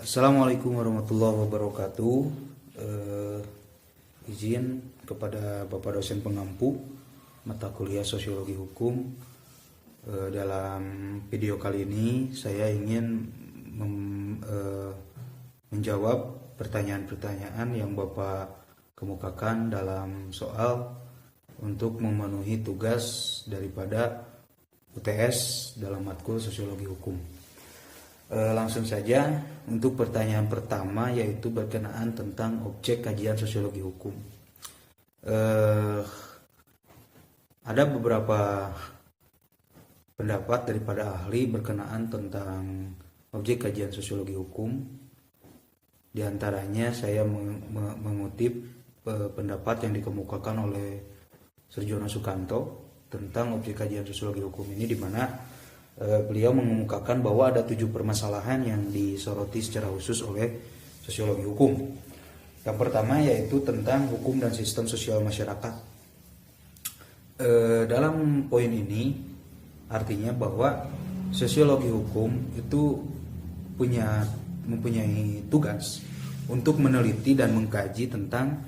Assalamualaikum warahmatullahi wabarakatuh. Izin kepada Bapak dosen pengampu mata kuliah Sosiologi Hukum. Dalam video kali ini saya ingin menjawab pertanyaan-pertanyaan yang Bapak kemukakan dalam soal untuk memenuhi tugas daripada UTS dalam matkul Sosiologi Hukum. Langsung saja untuk pertanyaan pertama, yaitu berkenaan tentang objek kajian sosiologi hukum. Ada beberapa pendapat daripada ahli berkenaan tentang objek kajian sosiologi hukum. Di antaranya saya mengutip pendapat yang dikemukakan oleh Surjono Sukanto tentang objek kajian sosiologi hukum ini, di mana beliau mengemukakan bahwa ada 7 permasalahan yang disoroti secara khusus oleh sosiologi hukum. Yang pertama yaitu tentang hukum dan sistem sosial masyarakat. Dalam poin ini artinya bahwa sosiologi hukum itu mempunyai tugas untuk meneliti dan mengkaji tentang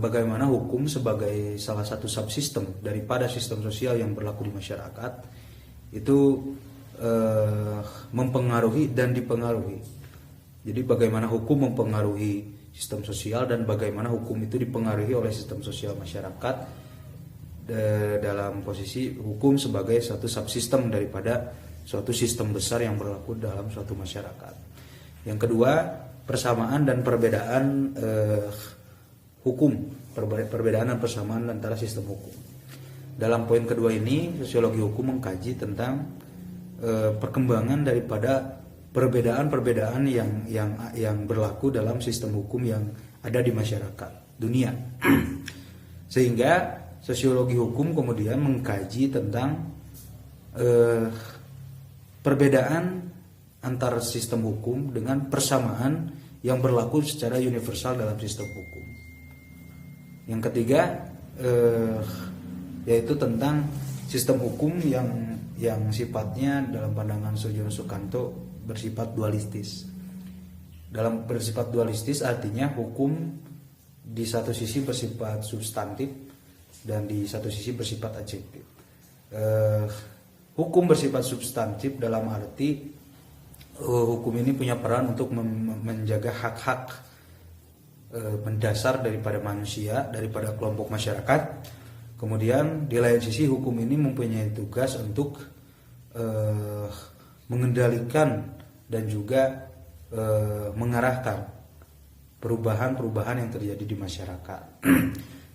bagaimana hukum sebagai salah satu subsistem daripada sistem sosial yang berlaku di masyarakat itu mempengaruhi dan dipengaruhi. Jadi bagaimana hukum mempengaruhi sistem sosial dan bagaimana hukum itu dipengaruhi oleh sistem sosial masyarakat dalam posisi hukum sebagai satu subsistem daripada suatu sistem besar yang berlaku dalam suatu masyarakat. Yang kedua, persamaan dan perbedaan hukum, perbedaan dan persamaan antara sistem hukum. Dalam poin kedua ini, sosiologi hukum mengkaji tentang perkembangan daripada perbedaan-perbedaan yang berlaku dalam sistem hukum yang ada di masyarakat dunia. Sehingga sosiologi hukum kemudian mengkaji tentang perbedaan antara sistem hukum dengan persamaan yang berlaku secara universal dalam sistem hukum. Yang ketiga, yaitu tentang sistem hukum yang sifatnya dalam pandangan Surjono Sukanto bersifat dualistis. Dalam bersifat dualistis artinya hukum di satu sisi bersifat substantif dan di satu sisi bersifat adjektif. Hukum bersifat substantif dalam arti hukum ini punya peran untuk menjaga hak-hak mendasar daripada manusia, daripada kelompok masyarakat. Kemudian di lain sisi hukum ini mempunyai tugas untuk mengendalikan dan juga mengarahkan perubahan-perubahan yang terjadi di masyarakat.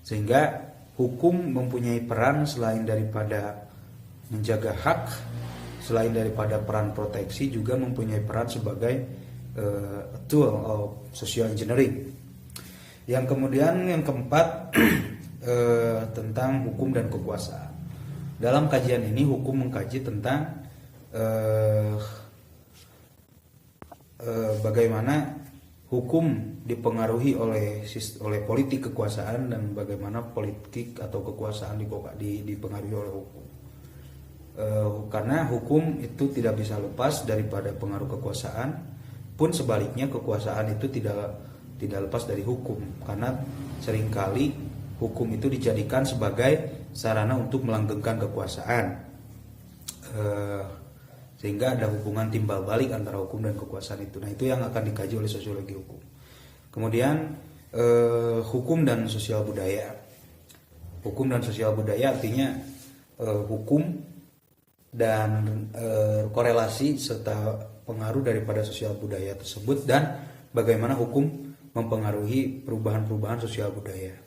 Sehingga hukum mempunyai peran selain daripada menjaga hak, selain daripada peran proteksi, juga mempunyai peran sebagai tool of social engineering. Yang kemudian yang keempat tentang hukum dan kekuasaan. Dalam kajian ini hukum mengkaji tentang bagaimana hukum dipengaruhi oleh politik kekuasaan dan bagaimana politik atau kekuasaan dipengaruhi oleh hukum. Karena hukum itu tidak bisa lepas daripada pengaruh kekuasaan, pun sebaliknya kekuasaan itu tidak lepas dari hukum, karena seringkali hukum itu dijadikan sebagai sarana untuk melanggengkan kekuasaan, sehingga ada hubungan timbal balik antara hukum dan kekuasaan itu. Nah, itu yang akan dikaji oleh sosiologi hukum. Kemudian hukum dan sosial budaya. Hukum dan sosial budaya artinya hukum dan korelasi serta pengaruh daripada sosial budaya tersebut dan bagaimana hukum mempengaruhi perubahan-perubahan sosial budaya.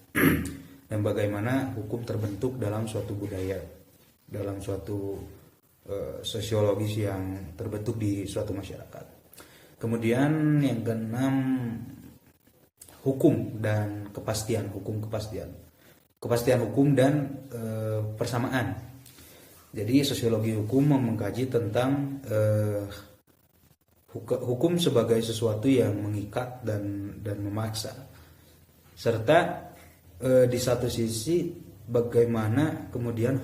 Dan bagaimana hukum terbentuk dalam suatu budaya, dalam suatu sosiologis yang terbentuk di suatu masyarakat. Kemudian yang keenam, hukum dan kepastian, kepastian hukum dan persamaan. Jadi sosiologi hukum mengkaji tentang hukum sebagai sesuatu yang mengikat dan memaksa, serta di satu sisi bagaimana kemudian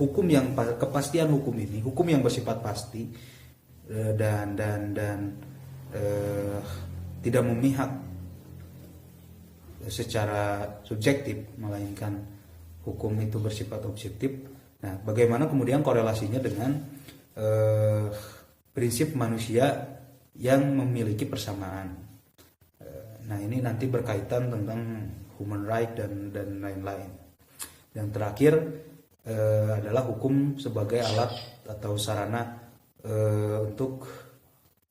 kepastian hukum ini, hukum yang bersifat pasti dan tidak memihak secara subjektif, melainkan hukum itu bersifat objektif. Nah, bagaimana kemudian korelasinya dengan prinsip manusia yang memiliki persamaan. Nah, ini nanti berkaitan tentang human right dan lain-lain. Yang terakhir adalah hukum sebagai alat atau sarana untuk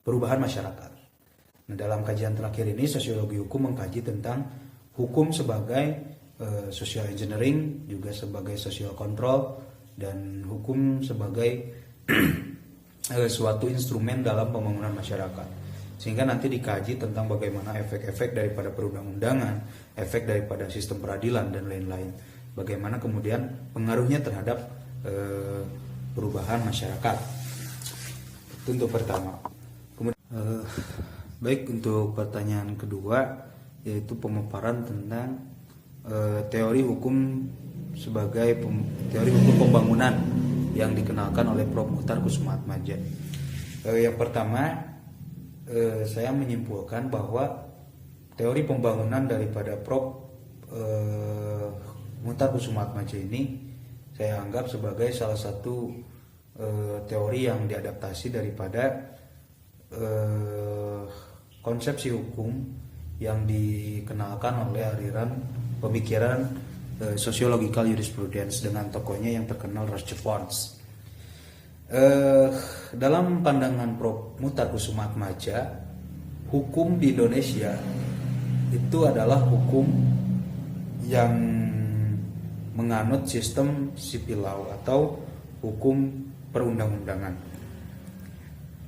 perubahan masyarakat. Nah, dalam kajian terakhir ini sosiologi hukum mengkaji tentang hukum sebagai social engineering, juga sebagai social control, dan hukum sebagai suatu instrumen dalam pembangunan masyarakat. Sehingga nanti dikaji tentang bagaimana efek-efek daripada perundang-undangan, efek daripada sistem peradilan dan lain-lain. Bagaimana kemudian pengaruhnya terhadap perubahan masyarakat. Itu untuk pertama. Kemudian, baik, untuk pertanyaan kedua, yaitu pemaparan tentang teori hukum sebagai teori hukum pembangunan yang dikenalkan oleh Prof. Muchtar Kusumaatmadja. Yang pertama, saya menyimpulkan bahwa teori pembangunan daripada Prof. Muchtar Kusumaatmadja ini saya anggap sebagai salah satu teori yang diadaptasi daripada konsepsi hukum yang dikenalkan oleh aliran pemikiran sociological jurisprudence dengan tokohnya yang terkenal Rusty Pons. Dalam pandangan Prof. Muchtar Kusumaatmadja, hukum di Indonesia itu adalah hukum yang menganut sistem civil law atau hukum perundang-undangan.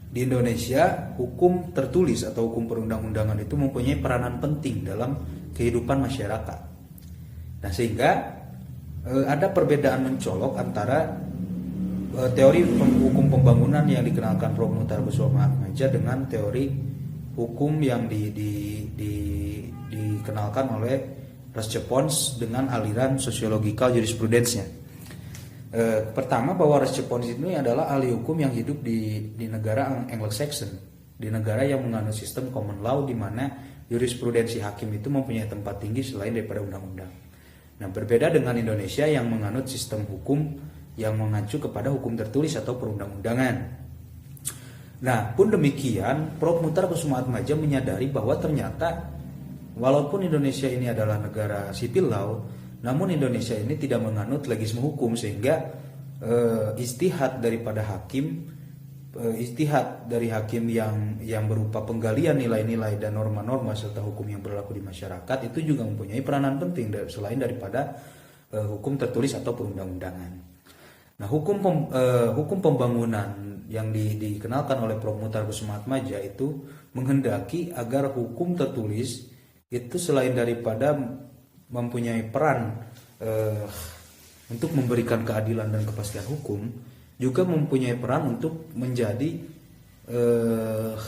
Di Indonesia, hukum tertulis atau hukum perundang-undangan itu mempunyai peranan penting dalam kehidupan masyarakat. Nah, sehingga ada perbedaan mencolok antara teori hukum pembangunan yang dikenalkan Prof. Muchtar Kusumaatmadja dengan teori hukum yang dikenalkan oleh Rusty Pons dengan aliran sociological jurisprudence-nya. Pertama, bahwa Rusty Pons ini adalah ahli hukum yang hidup di negara Anglo-Saxon, di negara yang menganut sistem common law, di mana jurisprudensi hakim itu mempunyai tempat tinggi selain daripada undang-undang. Nah, berbeda dengan Indonesia yang menganut sistem hukum yang mengacu kepada hukum tertulis atau perundang-undangan. Nah, pun demikian, Prof. Muchtar Kusumaatmadja menyadari bahwa ternyata walaupun Indonesia ini adalah negara civil law, namun Indonesia ini tidak menganut legisme hukum, sehingga istihad daripada hakim, istihad dari hakim yang berupa penggalian nilai-nilai dan norma-norma serta hukum yang berlaku di masyarakat itu juga mempunyai peranan penting selain daripada hukum tertulis atau perundang-undangan. Nah, hukum pembangunan yang dikenalkan oleh Prof. Muchtar Kusumaatmadja itu menghendaki agar hukum tertulis itu selain daripada mempunyai peran untuk memberikan keadilan dan kepastian hukum, juga mempunyai peran untuk menjadi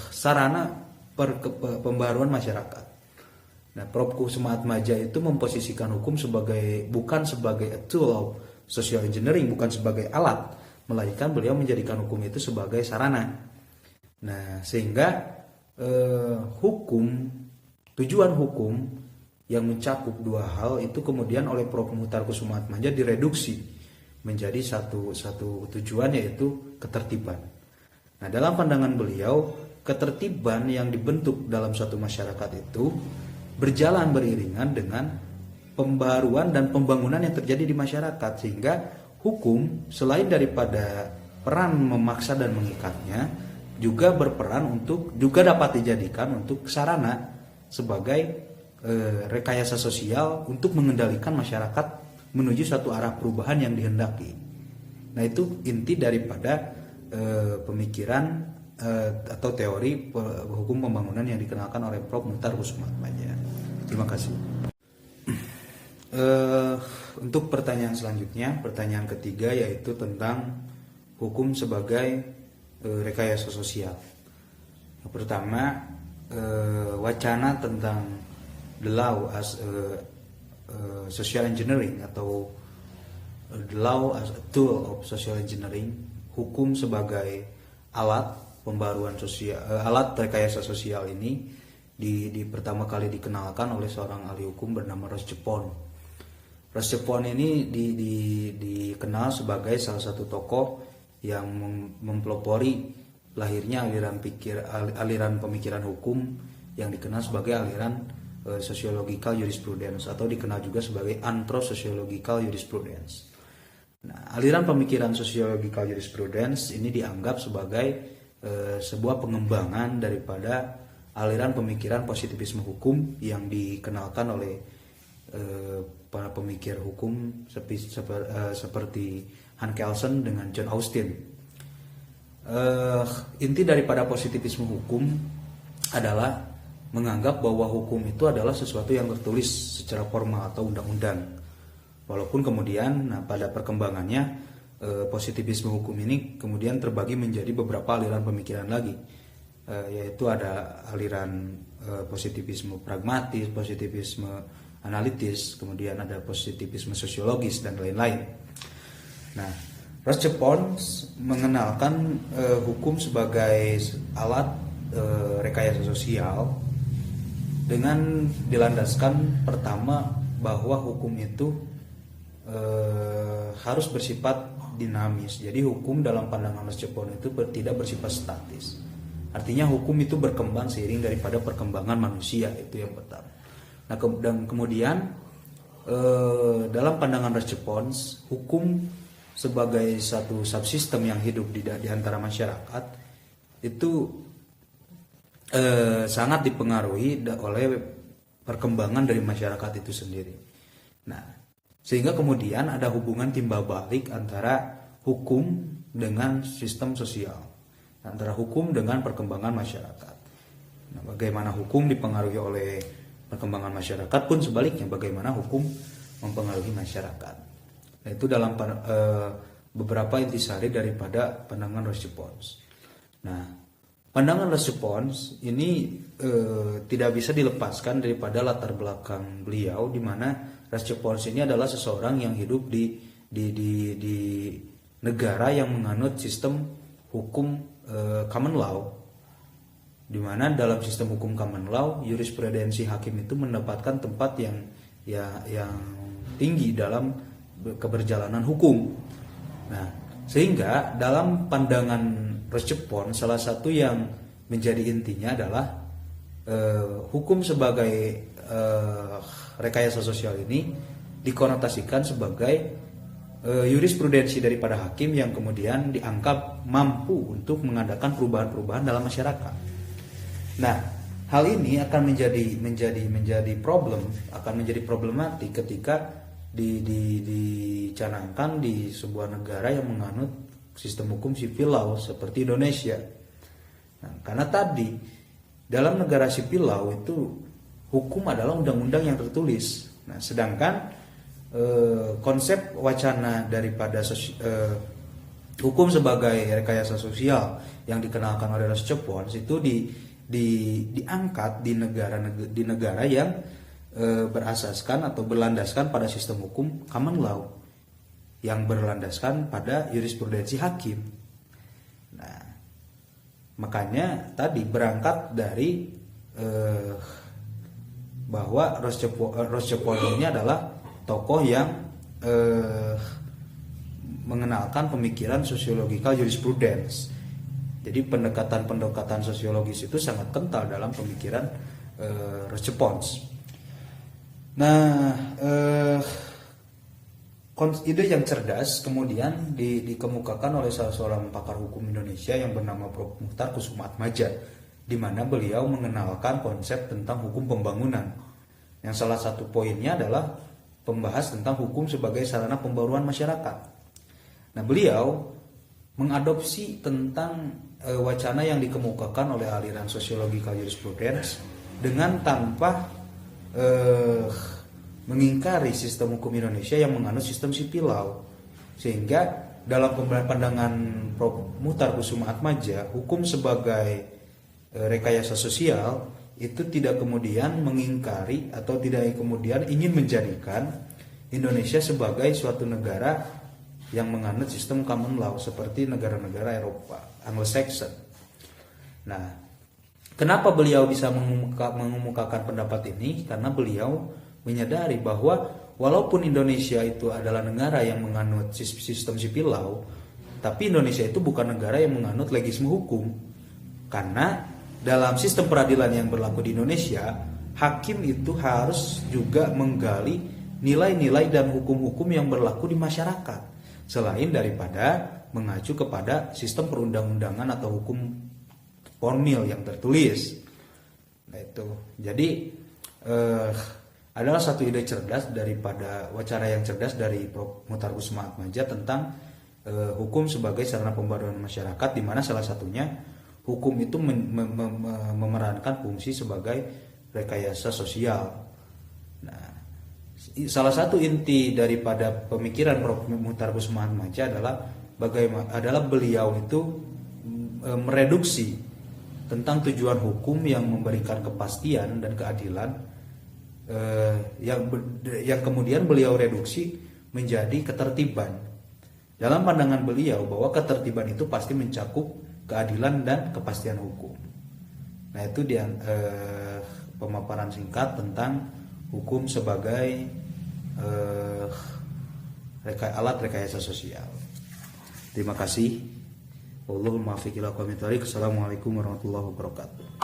sarana pembaruan masyarakat. Nah, Prof. Kusumaatmadja itu memposisikan hukum bukan sebagai a tool of social engineering, bukan sebagai alat, melainkan beliau menjadikan hukum itu sebagai sarana. Nah, sehingga tujuan hukum yang mencakup dua hal itu kemudian oleh Prof. Muchtar Kusumaatmadja direduksi menjadi satu tujuan, yaitu ketertiban. Nah, dalam pandangan beliau, ketertiban yang dibentuk dalam suatu masyarakat itu berjalan beriringan dengan pembaruan dan pembangunan yang terjadi di masyarakat, sehingga hukum selain daripada peran memaksa dan mengikatnya juga berperan juga dapat dijadikan untuk sarana sebagai rekayasa sosial untuk mengendalikan masyarakat menuju suatu arah perubahan yang dihendaki. Nah, itu inti daripada pemikiran atau teori hukum pembangunan yang dikenalkan oleh Prof. Muchtar Kusumaatmadja. Terima kasih. Untuk pertanyaan selanjutnya, pertanyaan ketiga, yaitu tentang hukum sebagai rekayasa sosial. Yang pertama, wacana tentang the law as social engineering atau the law as a tool of social engineering, hukum sebagai alat pembaruan sosial, alat rekayasa sosial ini pertama kali dikenalkan oleh seorang ahli hukum bernama Rochepon. Rochepon ini dikenal sebagai salah satu tokoh yang mempelopori lahirnya aliran pemikiran hukum yang dikenal sebagai aliran sociological jurisprudence atau dikenal juga sebagai anthro-sociological jurisprudence. Nah, aliran pemikiran sociological jurisprudence ini dianggap sebagai sebuah pengembangan daripada aliran pemikiran positivisme hukum yang dikenalkan oleh para pemikir hukum seperti Hans Kelsen dengan John Austin. Inti daripada positivisme hukum adalah menganggap bahwa hukum itu adalah sesuatu yang tertulis secara formal atau undang-undang. Walaupun kemudian pada perkembangannya positivisme hukum ini kemudian terbagi menjadi beberapa aliran pemikiran lagi, yaitu ada aliran positivisme pragmatis, positivisme analitis, kemudian ada positivisme sosiologis dan lain-lain. Nah, Rochepon mengenalkan hukum sebagai alat rekayasa sosial dengan dilandaskan pertama bahwa hukum itu harus bersifat dinamis. Jadi hukum dalam pandangan Rochepon itu tidak bersifat statis. Artinya hukum itu berkembang seiring daripada perkembangan manusia, itu yang pertama. Nah, dan kemudian dalam pandangan Rochepon, hukum sebagai satu subsistem yang hidup di antara masyarakat itu sangat dipengaruhi oleh perkembangan dari masyarakat itu sendiri. Nah, sehingga kemudian ada hubungan timbal balik antara hukum dengan sistem sosial, antara hukum dengan perkembangan masyarakat. Nah, bagaimana hukum dipengaruhi oleh perkembangan masyarakat pun sebaliknya, bagaimana hukum mempengaruhi masyarakat. Nah, itu dalam beberapa intisari daripada pandangan Rochepon. Nah, pandangan Rochepon ini tidak bisa dilepaskan daripada latar belakang beliau, di mana Rochepon ini adalah seseorang yang hidup di negara yang menganut sistem hukum common law, di mana dalam sistem hukum common law jurisprudensi hakim itu mendapatkan tempat yang tinggi dalam keberjalanan hukum. Nah, sehingga dalam pandangan Rochepon salah satu yang menjadi intinya adalah hukum sebagai rekayasa sosial ini dikonotasikan sebagai jurisprudensi daripada hakim yang kemudian dianggap mampu untuk mengadakan perubahan-perubahan dalam masyarakat. Nah, hal ini akan menjadi problematik ketika dicanangkan di sebuah negara yang menganut sistem hukum civil law seperti Indonesia. Nah, karena tadi dalam negara civil law itu hukum adalah undang-undang yang tertulis. Nah, sedangkan konsep wacana daripada hukum sebagai rekayasa sosial yang dikenalkan oleh Rochepon itu diangkat di negara yang berasaskan atau berlandaskan pada sistem hukum common law yang berlandaskan pada jurisprudensi hakim. Nah, makanya tadi berangkat dari bahwa Rochepon ini adalah tokoh yang mengenalkan pemikiran sociological jurisprudence. Jadi pendekatan sosiologis itu sangat kental dalam pemikiran Rochepon. Nah, ide yang cerdas kemudian dikemukakan oleh salah seorang pakar hukum Indonesia yang bernama Prof. Muhtar Kusumaatmadja, di mana beliau mengenalkan konsep tentang hukum pembangunan. Yang salah satu poinnya adalah membahas tentang hukum sebagai sarana pembaruan masyarakat. Nah, beliau mengadopsi tentang wacana yang dikemukakan oleh aliran sociological jurisprudence dengan tanpa mengingkari sistem hukum Indonesia yang menganut sistem civil law, sehingga dalam pandangan Prof. Muhtar Kusumaatmadja, hukum sebagai rekayasa sosial itu tidak kemudian mengingkari atau tidak kemudian ingin menjadikan Indonesia sebagai suatu negara yang menganut sistem common law seperti negara-negara Eropa Anglo-Saxon. Nah, Kenapa beliau bisa mengemukakan pendapat ini? Karena beliau menyadari bahwa walaupun Indonesia itu adalah negara yang menganut sistem sipil law, tapi Indonesia itu bukan negara yang menganut legisme hukum. Karena dalam sistem peradilan yang berlaku di Indonesia, hakim itu harus juga menggali nilai-nilai dan hukum-hukum yang berlaku di masyarakat, selain daripada mengacu kepada sistem perundang-undangan atau hukum formil yang tertulis. Nah itu, jadi adalah satu ide cerdas daripada wacara yang cerdas dari Prof. Muhtar Kusuma Atmaja tentang hukum sebagai sarana pembaruan masyarakat, di mana salah satunya hukum itu memerankan fungsi sebagai rekayasa sosial. Nah, salah satu inti daripada pemikiran Prof. Muhtar Kusuma Atmaja adalah beliau itu mereduksi tentang tujuan hukum yang memberikan kepastian dan keadilan, yang kemudian beliau reduksi menjadi ketertiban. Dalam pandangan beliau bahwa ketertiban itu pasti mencakup keadilan dan kepastian hukum. Nah itu dia pemaparan singkat tentang hukum sebagai alat rekayasa sosial. Terima kasih. Wallahul muwaffiq ila aqwamit thoriq. Assalamualaikum warahmatullahi wabarakatuh.